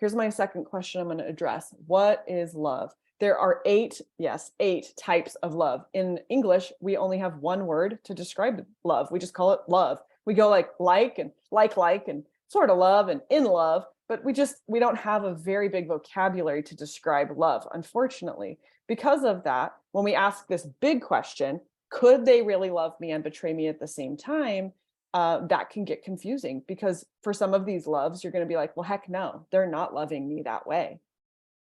Here's my second question I'm going to address. What is love? There are eight, yes, eight types of love. In English, we only have one word to describe love. We just call it love. We go like, and like, and sort of love and in love, but we don't have a very big vocabulary to describe love, unfortunately. Because of that, when we ask this big question, could they really love me and betray me at the same time? That can get confusing because for some of these loves, you're going to be like, well, heck no, they're not loving me that way,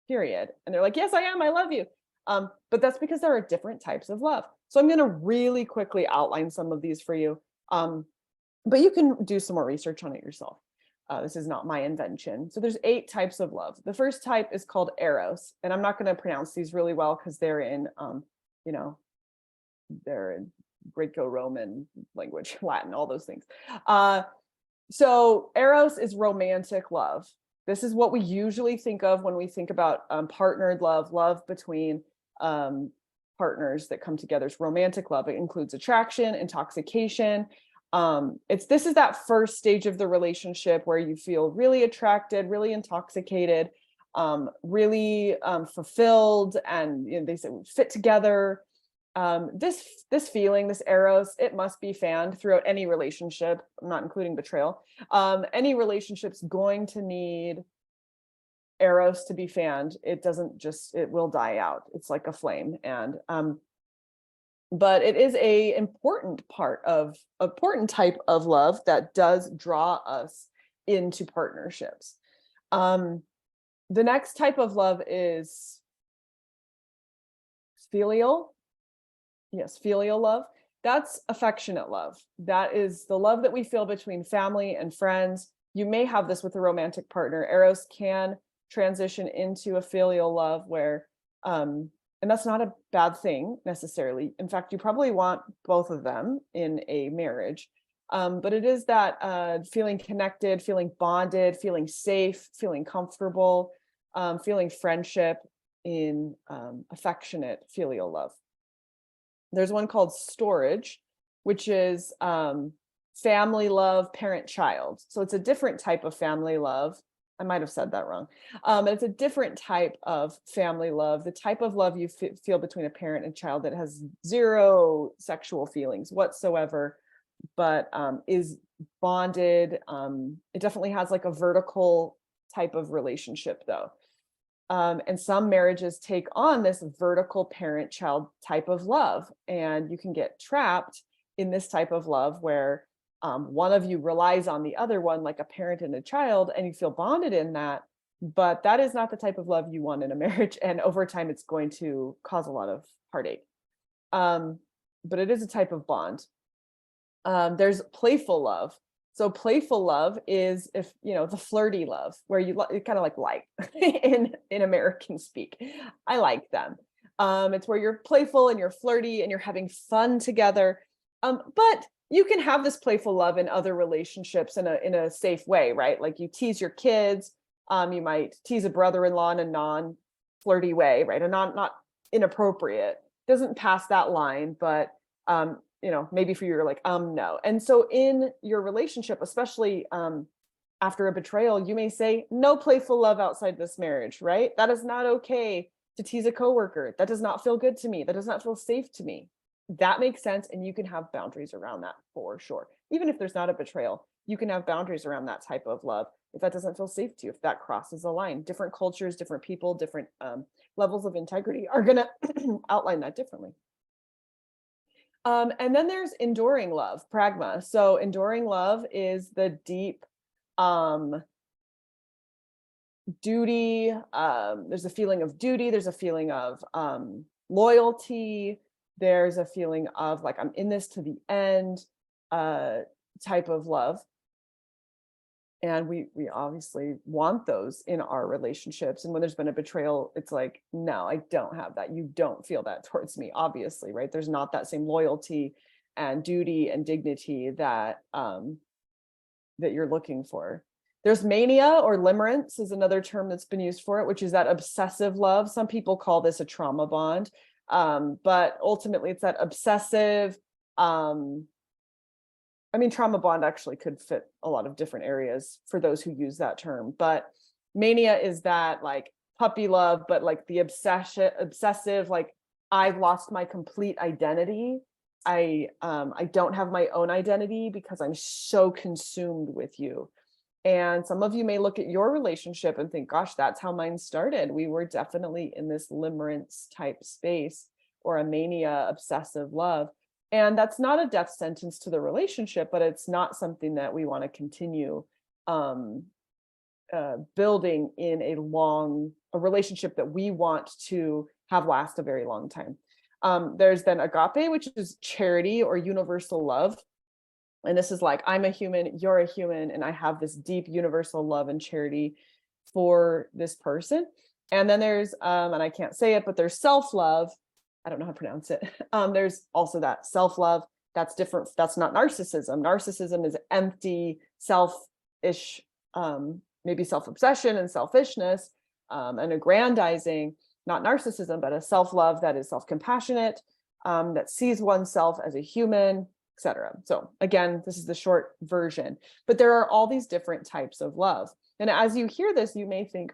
period. And they're like, yes, I am. I love you. But that's because there are different types of love. So I'm going to really quickly outline some of these for you. But you can do some more research on it yourself. This is not my invention. So there's 8 types of love. The first type is called eros. And I'm not going to pronounce these really well because they're in, they're in Greco-Roman language, Latin, all those things. So eros is romantic love. This is what we usually think of when we think about partnered love, love between partners that come together. It's romantic love. It includes attraction, intoxication. This is that first stage of the relationship where you feel really attracted, really intoxicated, really fulfilled, and they say we fit together. This feeling, this eros, it must be fanned throughout any relationship. I'm not including betrayal. Any relationship's going to need eros to be fanned. It will die out. It's like a flame. But it is a important type of love that does draw us into partnerships. The next type of love is filial. Yes, filial love. That's affectionate love. That is the love that we feel between family and friends. You may have this with a romantic partner. Eros can transition into a filial love where, and that's not a bad thing necessarily. In fact, you probably want both of them in a marriage. But it is that feeling connected, feeling bonded, feeling safe, feeling comfortable, feeling friendship in affectionate filial love. There's one called storage, which is family love, parent-child. So it's a different type of family love. I might have said that wrong. It's a different type of family love, the type of love you feel between a parent and child that has zero sexual feelings whatsoever, but is bonded. It definitely has like a vertical type of relationship though. And some marriages take on this vertical parent-child type of love, and you can get trapped in this type of love where one of you relies on the other one like a parent and a child, and you feel bonded in that, but that is not the type of love you want in a marriage, and over time it's going to cause a lot of heartache. But it is a type of bond. There's playful love. So playful love is the flirty love where you kind of like in American speak. I like them. It's where you're playful and you're flirty and you're having fun together. But you can have this playful love in other relationships in a safe way, right? Like you tease your kids. You might tease a brother-in-law in a non-flirty way, right? And not inappropriate. Doesn't pass that line, but maybe for you, you're like, no. And so in your relationship, especially after a betrayal, you may say, no playful love outside this marriage, right? That is not okay to tease a coworker. That does not feel good to me. That does not feel safe to me. That makes sense. And you can have boundaries around that for sure. Even if there's not a betrayal, you can have boundaries around that type of love if that doesn't feel safe to you, if that crosses a line. Different cultures, different people, different levels of integrity are going to outline that differently. And then there's enduring love, pragma. So enduring love is the deep duty. There's a feeling of duty. There's a feeling of loyalty. There's a feeling of like, I'm in this to the end type of love. And we obviously want those in our relationships. And when there's been a betrayal, it's like, no, I don't have that. You don't feel that towards me, obviously, right? There's not that same loyalty and duty and dignity that that you're looking for. There's mania, or limerence is another term that's been used for it, which is that obsessive love. Some people call this a trauma bond, but ultimately it's that obsessive. Trauma bond actually could fit a lot of different areas for those who use that term, but Mania is that like puppy love, but like the obsessive, like I've lost my complete identity. I don't have my own identity because I'm so consumed with you. And some of you may look at your relationship and think, gosh, that's how mine started. We were definitely in this limerence type space, or a mania obsessive love. And that's not a death sentence to the relationship, but it's not something that we want to continue building in a relationship that we want to have last a very long time. There's then agape, which is charity or universal love. And this is like, I'm a human, you're a human, and I have this deep universal love and charity for this person. And then there's, and I can't say it, but there's self-love. I don't know how to pronounce it. There's also that self-love. That's different. That's not narcissism. Narcissism is empty, selfish, maybe self-obsession and selfishness, and aggrandizing. Not narcissism, but a self-love that is self-compassionate, that sees oneself as a human, etc. So again, this is the short version, but there are all these different types of love. And as you hear this, you may think,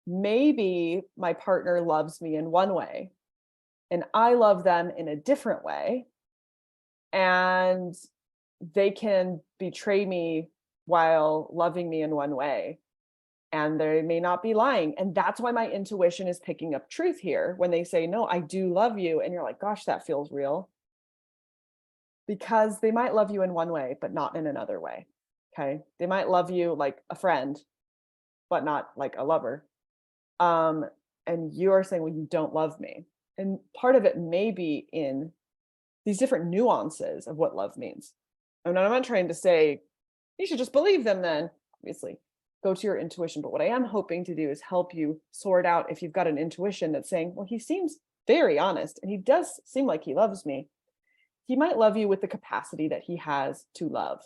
maybe my partner loves me in one way and I love them in a different way, and they can betray me while loving me in one way. And they may not be lying. And that's why my intuition is picking up truth here when they say, no, I do love you. And you're like, gosh, that feels real. Because they might love you in one way, but not in another way. Okay. They might love you like a friend, but not like a lover. And you are saying, well, you don't love me. And part of it may be in these different nuances of what love means. And I'm not trying to say you should just believe them then, obviously. Go to your intuition. But what I am hoping to do is help you sort out if you've got an intuition that's saying, well, he seems very honest and he does seem like he loves me. He might love you with the capacity that he has to love.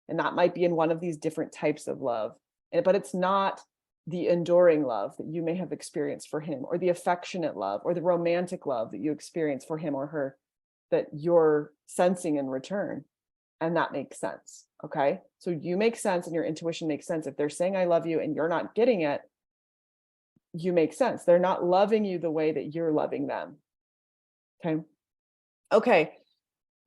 And that might be in one of these different types of love. But it's not the enduring love that you may have experienced for him, or the affectionate love, or the romantic love that you experience for him or her that you're sensing in return. And that makes sense. Okay. So you make sense and your intuition makes sense. If they're saying, I love you, and you're not getting it, you make sense. They're not loving you the way that you're loving them. Okay. Okay.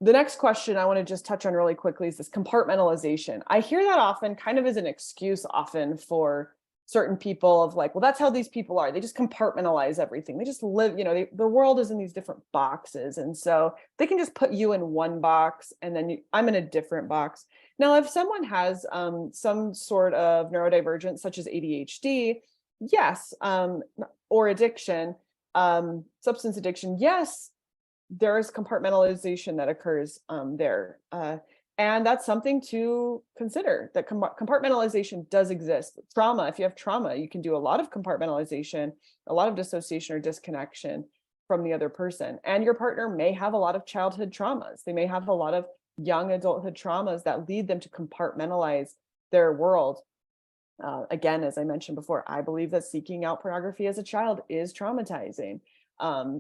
The next question I want to just touch on really quickly is this compartmentalization. I hear that often kind of as an excuse often for certain people of like, well, that's how these people are. They just compartmentalize everything. They just live, the world is in these different boxes. And so they can just put you in one box and then I'm in a different box. Now, if someone has some sort of neurodivergence, such as ADHD, yes, or addiction, substance addiction, yes, there is compartmentalization that occurs there. And that's something to consider, that compartmentalization does exist. Trauma, if you have trauma, you can do a lot of compartmentalization, a lot of dissociation or disconnection from the other person. And your partner may have a lot of childhood traumas. They may have a lot of young adulthood traumas that lead them to compartmentalize their world. Again, as I mentioned before, I believe that seeking out pornography as a child is traumatizing.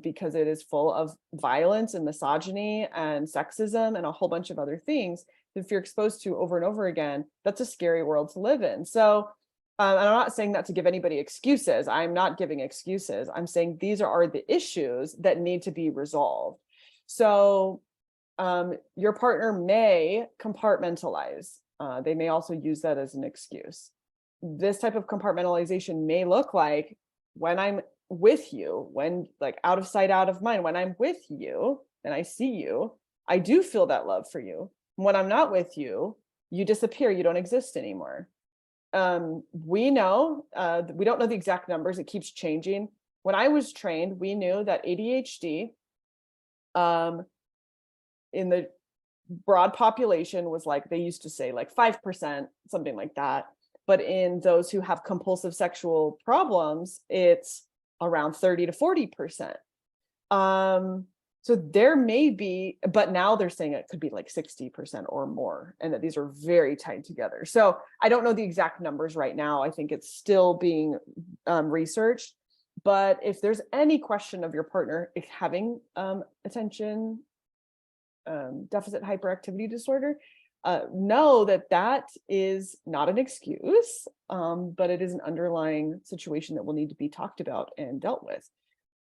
Because it is full of violence and misogyny and sexism and a whole bunch of other things that if you're exposed to over and over again, that's a scary world to live in. So, and I'm not saying that to give anybody excuses. I'm not giving excuses. I'm saying these are the issues that need to be resolved. So your partner may compartmentalize. They may also use that as an excuse. This type of compartmentalization may look like, when I'm with you, when like out of sight, out of mind, when I'm with you and I see you, I do feel that love for you. When I'm not with you, you disappear, you don't exist anymore. We know, we don't know the exact numbers, it keeps changing. When I was trained, we knew that ADHD in the broad population was like, they used to say like 5%, something like that. But in those who have compulsive sexual problems, it's around 30 to 40%. So there may be, but now they're saying it could be like 60% or more, and that these are very tied together. So I don't know the exact numbers right now. I think it's still being researched. But if there's any question of your partner having attention deficit hyperactivity disorder, know that that is not an excuse, but it is an underlying situation that will need to be talked about and dealt with.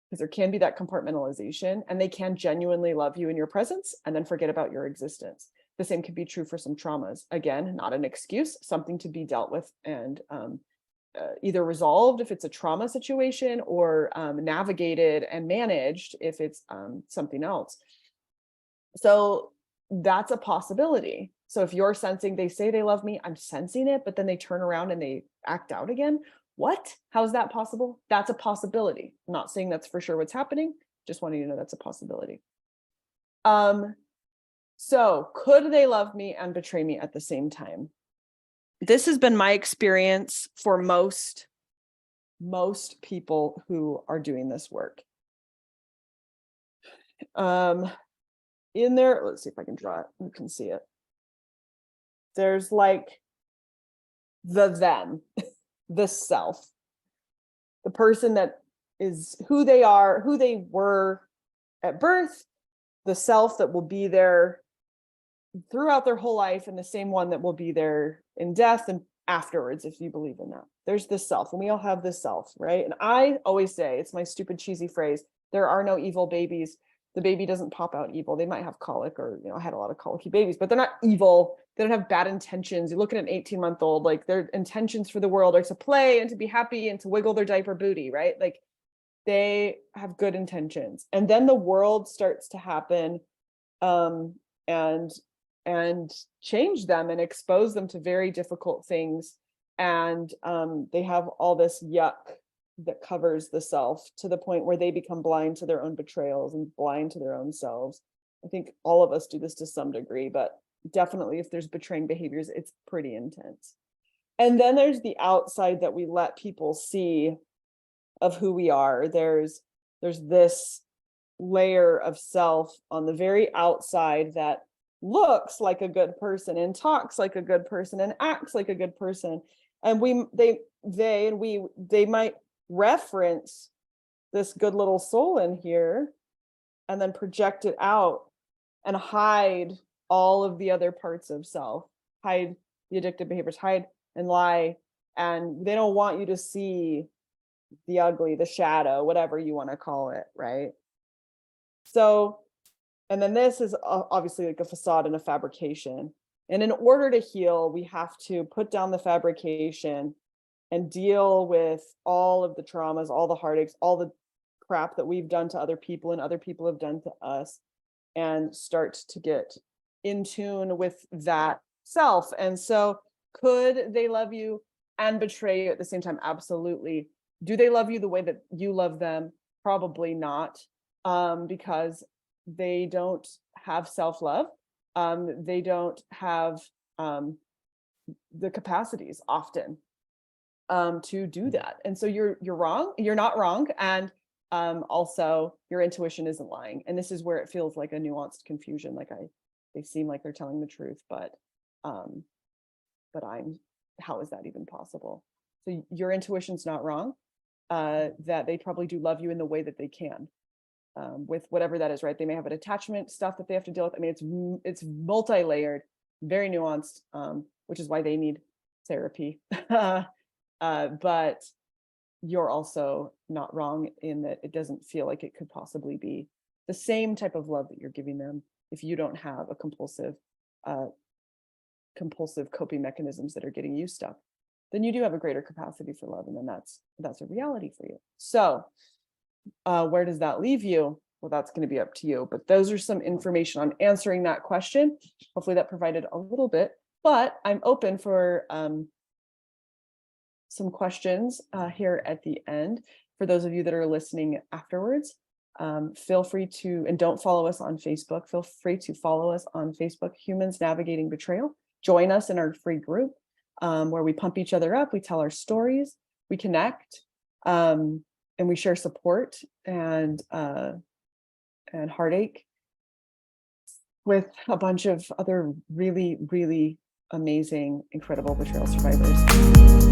Because there can be that compartmentalization, and they can genuinely love you in your presence and then forget about your existence. The same can be true for some traumas. Again, not an excuse, something to be dealt with and either resolved if it's a trauma situation, or navigated and managed if it's something else. So that's a possibility. So if you're sensing, they say they love me, I'm sensing it, but then they turn around and they act out again. What? How is that possible? That's a possibility. I'm not saying that's for sure what's happening. Just wanting you to know that's a possibility. So could they love me and betray me at the same time? This has been my experience for most people who are doing this work. In there, let's see if I can draw it. You can see it. There's like the them, the self, the person that is who they are, who they were at birth, the self that will be there throughout their whole life, and the same one that will be there in death and afterwards, if you believe in that. There's this self, and we all have this self, right? And I always say, it's my stupid cheesy phrase, there are no evil babies. The baby doesn't pop out evil. They might have colic, or, I had a lot of colicky babies, but they're not evil. They don't have bad intentions. You look at an 18-month-old, like their intentions for the world are to play and to be happy and to wiggle their diaper booty, right? Like they have good intentions. And then the world starts to happen and change them and expose them to very difficult things. And they have all this yuck that covers the self, to the point where they become blind to their own betrayals and blind to their own selves. I think all of us do this to some degree, but definitely if there's betraying behaviors, it's pretty intense. And then there's the outside that we let people see of who we are. There's this layer of self on the very outside that looks like a good person and talks like a good person and acts like a good person. And they might reference this good little soul in here and then project it out and hide all of the other parts of self, hide the addictive behaviors, hide and lie. And they don't want you to see the ugly, the shadow, whatever you want to call it, right? So, and then this is obviously like a facade and a fabrication. And in order to heal, we have to put down the fabrication and deal with all of the traumas, all the heartaches, all the crap that we've done to other people and other people have done to us, and start to get in tune with that self. And so could they love you and betray you at the same time? Absolutely. Do they love you the way that you love them? Probably not, because they don't have self-love. They don't have the capacities often to do that. And so you're wrong. You're not wrong. And also your intuition isn't lying. And this is where it feels like a nuanced confusion. Like they seem like they're telling the truth, but how is that even possible? So your intuition's not wrong, that they probably do love you in the way that they can, with whatever that is, right? They may have an attachment stuff that they have to deal with. I mean, it's multi-layered, very nuanced, which is why they need therapy. But you're also not wrong in that it doesn't feel like it could possibly be the same type of love that you're giving them if you don't have a compulsive coping mechanisms that are getting you stuck. Then you do have a greater capacity for love, and then that's a reality for you. So where does that leave you? Well, that's going to be up to you, but those are some information on answering that question. Hopefully that provided a little bit, but I'm open for some questions here at the end. For those of you that are listening afterwards, feel free to, and don't follow us on Facebook, feel free to follow us on Facebook, Humans Navigating Betrayal. Join us in our free group where we pump each other up, we tell our stories, we connect, and we share support and heartache with a bunch of other really, really amazing, incredible betrayal survivors.